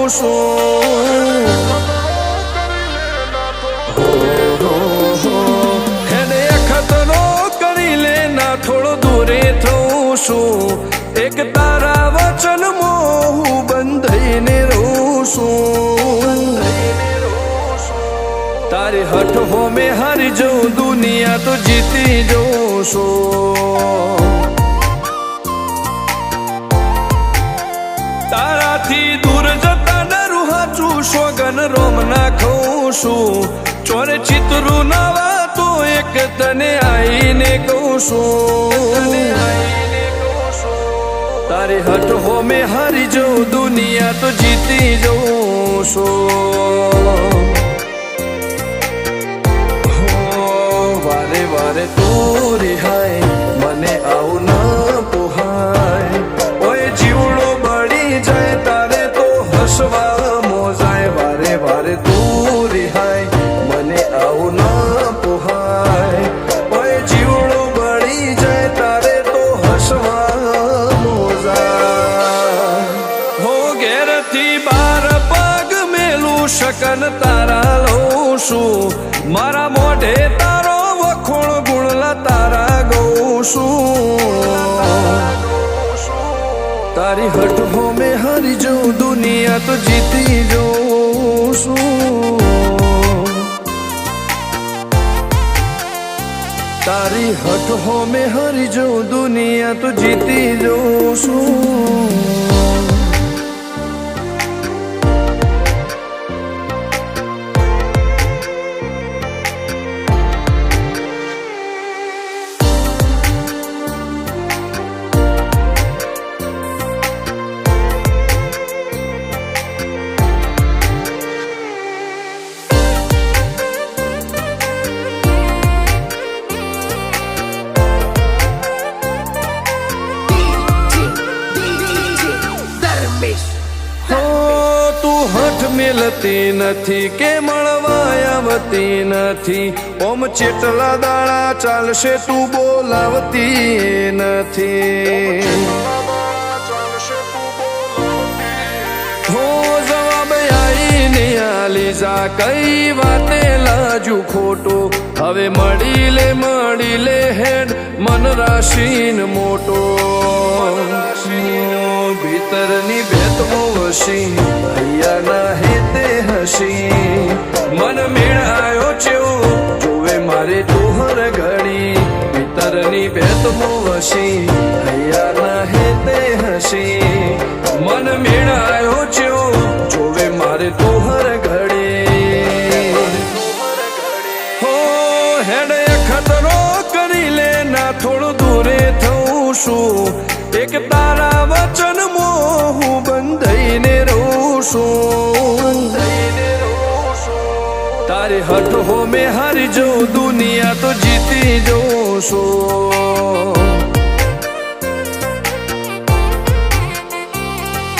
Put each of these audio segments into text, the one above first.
છું હેડે ખતરો કરી લે ના થોડો દૂરે થઉં છું એક તારા વચનમાં હું બંધાઈને રહું છું તારી હઠ હો મેં હારી જઉં દુનિયા તો જીતી જઉં છું તારાથી દૂર જતા ડરું હાચું સોગન રોમ નાખું છું ચોરે ચિતરું નવા તો એક તને આઈને કહું છું તારી હઠ હો મેં હારી જઉં દુનિયા તો જીતી જઉં છું વારે વારે તું રિહાય મને આવું ન પોહાય ઓય જીવડો બળી જાય તારે તો હસવા મોજાય વારે વારે તું રિહાય મને આવું ન પોહાય ઓય જીવડો બળી જાય તારે તો હસવા મોજાય હો ઘેરથી બાર પગ મેલું શકન તારા લઉં છું મારા મોઢે તારો વખોણ ગુણલા તારા ગઉં છું તારી હઠ હો મેં હારી જઉં દુનિયા તો જીતી જઉં છું તારી હઠ હો મેં હારી જઉં દુનિયા તો જીતી જઉં છું મેલતી નથી કે મળવા આવતી નથી ઓમ ચેટલા દાડા ચાલશે તું બોલાવતી નથી હો જવાબ આઈને આલી જા કઈ વાતે લાજુ ખોટો હવે મળી લે હેડ મન રાશીન મોટો ભીતરની ભેતમો વસી ભૈયા ના હેતે હસી મન મેળાયો ચેવો જોવે મારે તુહર ઘડી ભીતરની ભેતમો વસી ભૈયા ના હેતે હસી મન મેળાયો ચેવો જોવે મારે તુહર ઘડી હો હેડે ખતરો કરી લે ના થોડું દૂરે થઉં છું એક તારા વચનમાં હું બંધાઈને રહું છું તારી હઠ હો મેં હારી જઉં દુનિયા તો જીતી જઉં છું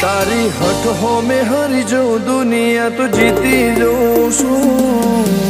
તારી હઠ હો મેં હારી જઉં દુનિયા તો જીતી જઉં છું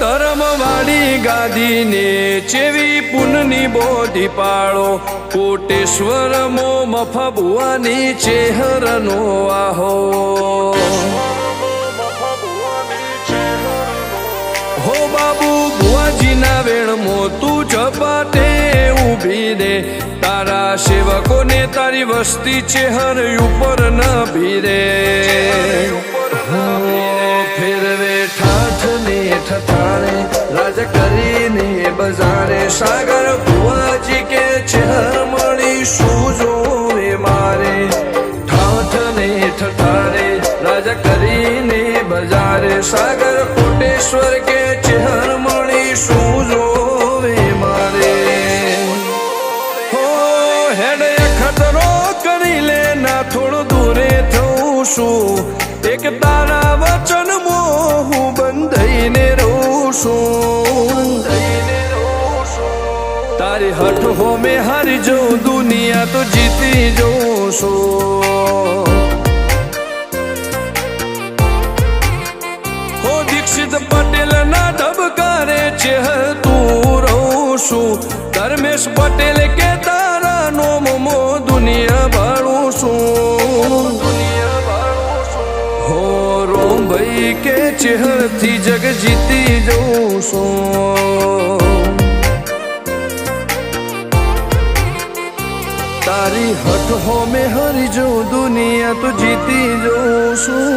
ધર્મવાળી ગાદીને ચેવી પુનની બોધી પાળો કોટેશ્વર મો મફા ભુવાની ચેહરનો આહો હો બાબુ ભુવાજીના વેણમો તું ઝપાટે ઊભી દે તારા સેવકોને તારી વસ્તી ચેહર ઉપર ન ભીરે ફેરવે ઠાઠ ને ઠઠાણે રાજ કરીને બજારે સાગર ભુવાજી કે ચેહર મળી શું જોવે મારે ઠાઠ ને ઠઠાણે રાજ કરીને બજારે સાગર કોટેશ્વર કે ચેહર મળી શું જોવે મારે હો હેડે ખતરો કરી લે ના થોડો દૂરે છું એક તારા વચનમાં હું બંધાઈને રહું છું તારી હઠ હો મેં હારી જઉં દુનિયા તો જીતી જઉં છું હો દીક્ષિત પટેલ ના ધબકારે છે તું રહું છું ધર્મેશ પટેલ કે તારા નોમો દુનિયા ભાળું છું હો રોમ ભાઈ કે ચેહરથી જગ જીતી જઉં છું તારી હઠ હો મેં હરી જઉં દુનિયા તો જીતી જઉં છું